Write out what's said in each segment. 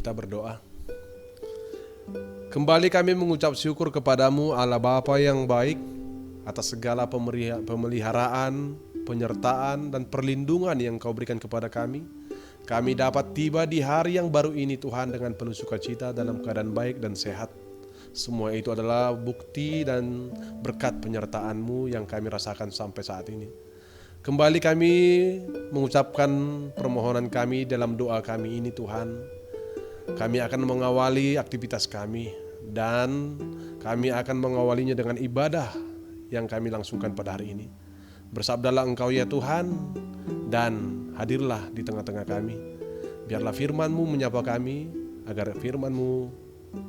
kita berdoa. Kembali kami mengucap syukur kepadamu Allah Bapa yang baik atas segala pemeliharaan, penyertaan, dan perlindungan yang kau berikan kepada kami. Kami dapat tiba di hari yang baru ini Tuhan dengan penuh sukacita dalam keadaan baik dan sehat. Semua itu adalah bukti dan berkat penyertaan-Mu yang kami rasakan sampai saat ini. Kembali kami mengucapkan permohonan kami dalam doa kami ini Tuhan. Kami akan mengawali aktivitas kami dan kami akan mengawalinya dengan ibadah yang kami langsungkan pada hari ini. Bersabdalah Engkau ya Tuhan dan hadirlah di tengah-tengah kami. Biarlah firman-Mu menyapa kami agar firman-Mu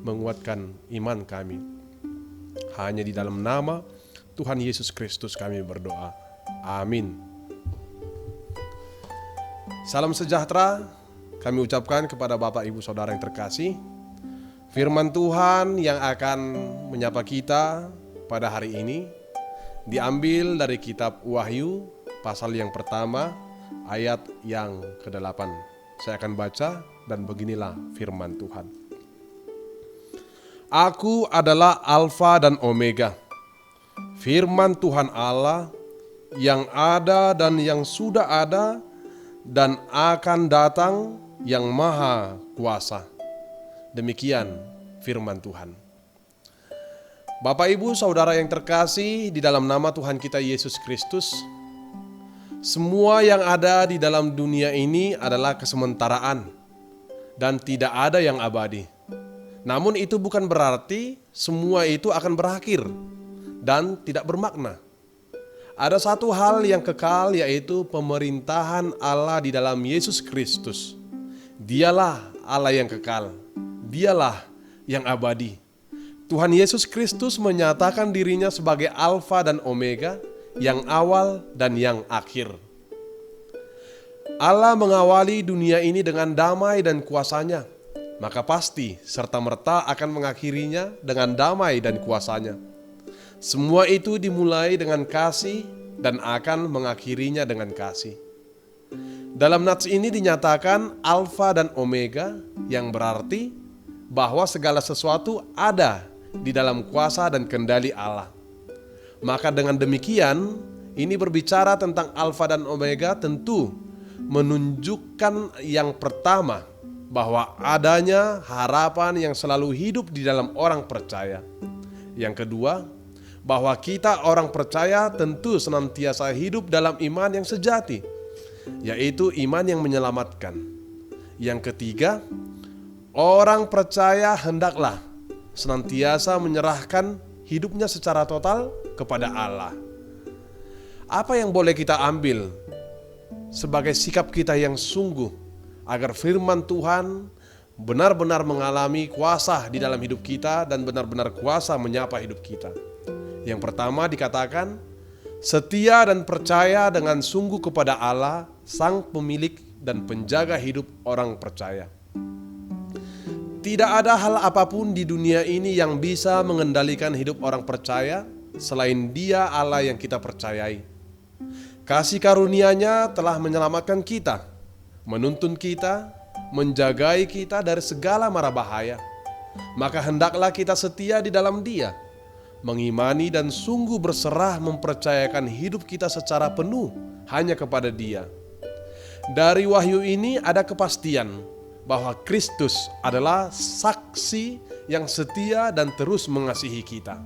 menguatkan iman kami. Hanya di dalam nama Tuhan Yesus Kristus kami berdoa. Amin. Salam sejahtera kami ucapkan kepada Bapak Ibu Saudara yang terkasih. Firman Tuhan yang akan menyapa kita pada hari ini diambil dari kitab Wahyu pasal yang pertama ayat yang ke-8. Saya akan baca dan beginilah firman Tuhan. Aku adalah Alfa dan Omega, firman Tuhan Allah yang ada dan yang sudah ada dan akan datang, yang maha kuasa. Demikian firman Tuhan. Bapak Ibu Saudara yang terkasih di dalam nama Tuhan kita Yesus Kristus, semua yang ada di dalam dunia ini adalah kesementaraan dan tidak ada yang abadi. Namun itu bukan berarti semua itu akan berakhir dan tidak bermakna. Ada satu hal yang kekal, yaitu pemerintahan Allah di dalam Yesus Kristus. Dialah Allah yang kekal, dialah yang abadi. Tuhan Yesus Kristus menyatakan dirinya sebagai Alfa dan Omega, yang awal dan yang akhir. Allah mengawali dunia ini dengan damai dan kuasanya, maka pasti serta-merta akan mengakhirinya dengan damai dan kuasanya. Semua itu dimulai dengan kasih dan akan mengakhirinya dengan kasih. Dalam nats ini dinyatakan Alfa dan Omega, yang berarti bahwa segala sesuatu ada di dalam kuasa dan kendali Allah. Maka dengan demikian, ini berbicara tentang Alfa dan Omega tentu menunjukkan yang pertama, bahwa adanya harapan yang selalu hidup di dalam orang percaya. Yang kedua, bahwa kita orang percaya tentu senantiasa hidup dalam iman yang sejati, yaitu iman yang menyelamatkan. Yang ketiga, orang percaya hendaklah senantiasa menyerahkan hidupnya secara total kepada Allah. Apa yang boleh kita ambil sebagai sikap kita yang sungguh agar firman Tuhan benar-benar mengalami kuasa di dalam hidup kita dan benar-benar kuasa menyapa hidup kita? Yang pertama dikatakan, setia dan percaya dengan sungguh kepada Allah, Sang Pemilik dan Penjaga hidup orang percaya. Tidak ada hal apapun di dunia ini yang bisa mengendalikan hidup orang percaya selain Dia Allah yang kita percayai. Kasih karunia-Nya telah menyelamatkan kita, menuntun kita, menjagai kita dari segala mara bahaya. Maka hendaklah kita setia di dalam Dia, mengimani dan sungguh berserah mempercayakan hidup kita secara penuh hanya kepada Dia. Dari wahyu ini ada kepastian bahwa Kristus adalah saksi yang setia dan terus mengasihi kita.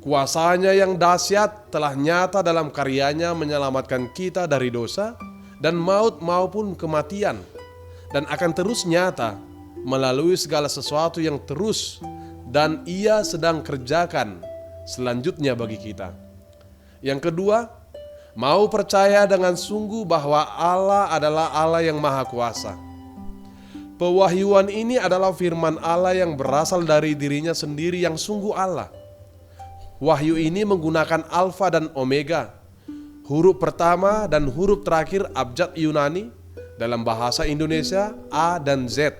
Kuasanya yang dahsyat telah nyata dalam karyanya menyelamatkan kita dari dosa dan maut maupun kematian, dan akan terus nyata melalui segala sesuatu yang terus dan Ia sedang kerjakan selanjutnya bagi kita. Yang kedua, mau percaya dengan sungguh bahwa Allah adalah Allah yang maha kuasa. Pewahyuan ini adalah firman Allah yang berasal dari dirinya sendiri yang sungguh Allah. Wahyu ini menggunakan Alfa dan Omega, huruf pertama dan huruf terakhir abjad Yunani, dalam bahasa Indonesia A dan Z.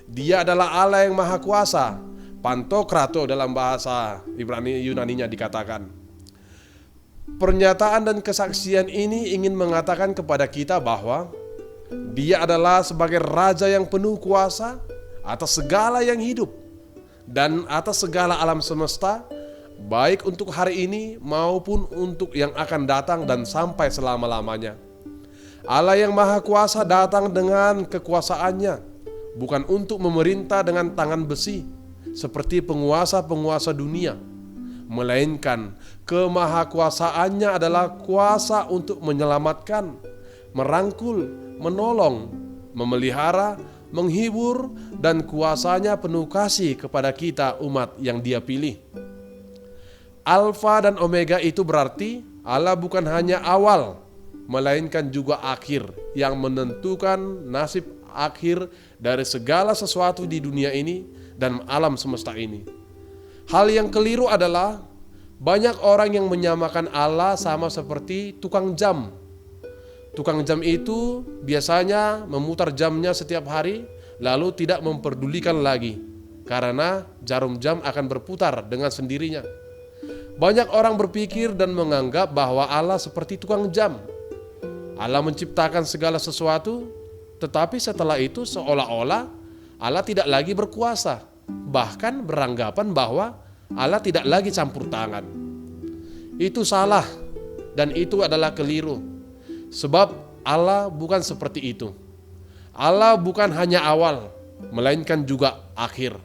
Dia adalah Allah yang maha kuasa, Pantokrato dalam bahasa Ibrani Yunaninya dikatakan. Pernyataan dan kesaksian ini ingin mengatakan kepada kita bahwa Dia adalah sebagai Raja yang penuh kuasa atas segala yang hidup dan atas segala alam semesta, baik untuk hari ini maupun untuk yang akan datang dan sampai selama-lamanya. Allah yang Maha Kuasa datang dengan kekuasaannya, bukan untuk memerintah dengan tangan besi seperti penguasa-penguasa dunia, melainkan kemahakuasaannya adalah kuasa untuk menyelamatkan, merangkul, menolong, memelihara, menghibur, dan kuasanya penuh kasih kepada kita umat yang Dia pilih. Alfa dan Omega itu berarti Allah bukan hanya awal, melainkan juga akhir yang menentukan nasib akhir dari segala sesuatu di dunia ini dan alam semesta ini. Hal yang keliru adalah banyak orang yang menyamakan Allah sama seperti tukang jam. Tukang jam itu biasanya memutar jamnya setiap hari lalu tidak memperdulikan lagi karena jarum jam akan berputar dengan sendirinya. Banyak orang berpikir dan menganggap bahwa Allah seperti tukang jam. Allah menciptakan segala sesuatu, tetapi setelah itu seolah-olah Allah tidak lagi berkuasa, bahkan beranggapan bahwa Allah tidak lagi campur tangan. Itu salah dan itu adalah keliru, sebab Allah bukan seperti itu. Allah bukan hanya awal, melainkan juga akhir.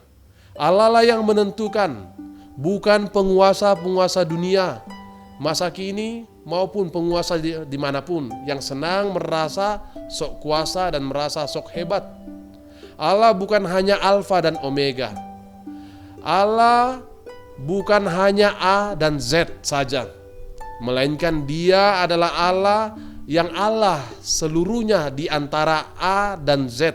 Allah lah yang menentukan, bukan penguasa-penguasa dunia masa kini maupun penguasa dimanapun yang senang merasa sok kuasa dan merasa sok hebat. Allah bukan hanya Alfa dan Omega. Allah bukan hanya A dan Z saja, melainkan Dia adalah Allah yang Allah seluruhnya di antara A dan Z.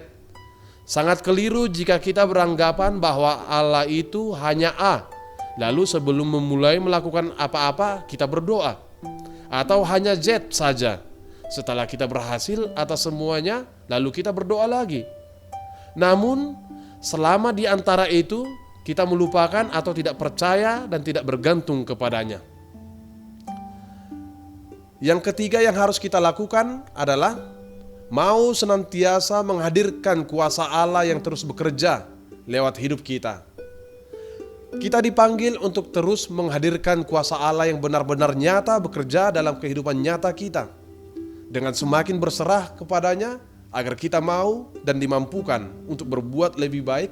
Sangat keliru jika kita beranggapan bahwa Allah itu hanya A, lalu sebelum memulai melakukan apa-apa kita berdoa, atau hanya Z saja. Setelah kita berhasil atas semuanya, lalu kita berdoa lagi. Namun, selama di antara itu, kita melupakan atau tidak percaya dan tidak bergantung kepadanya. Yang ketiga yang harus kita lakukan adalah mau senantiasa menghadirkan kuasa Allah yang terus bekerja lewat hidup kita. Kita dipanggil untuk terus menghadirkan kuasa Allah yang benar-benar nyata bekerja dalam kehidupan nyata kita, dengan semakin berserah kepadanya agar kita mau dan dimampukan untuk berbuat lebih baik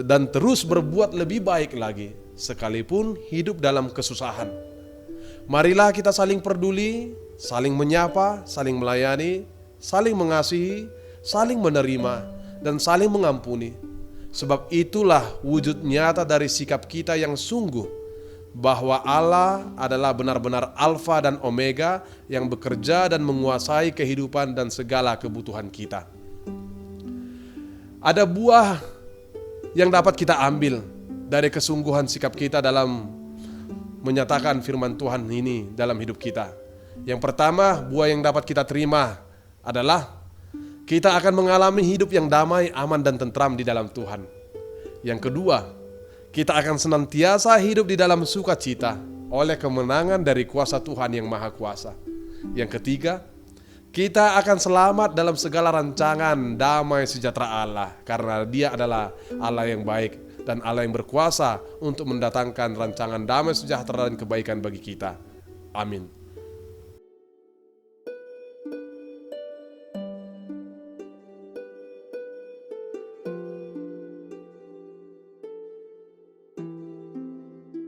dan terus berbuat lebih baik lagi sekalipun hidup dalam kesusahan. Marilah kita saling peduli, saling menyapa, saling melayani, saling mengasihi, saling menerima, dan saling mengampuni. Sebab itulah wujud nyata dari sikap kita yang sungguh bahwa Allah adalah benar-benar Alfa dan Omega yang bekerja dan menguasai kehidupan dan segala kebutuhan kita. Ada buah yang dapat kita ambil dari kesungguhan sikap kita dalam menyatakan firman Tuhan ini dalam hidup kita. Yang pertama, buah yang dapat kita terima adalah kita akan mengalami hidup yang damai, aman, dan tentram di dalam Tuhan. Yang kedua, kita akan senantiasa hidup di dalam sukacita oleh kemenangan dari kuasa Tuhan yang Maha Kuasa. Yang ketiga, kita akan selamat dalam segala rancangan damai sejahtera Allah, karena Dia adalah Allah yang baik dan Allah yang berkuasa untuk mendatangkan rancangan damai sejahtera dan kebaikan bagi kita. Amin.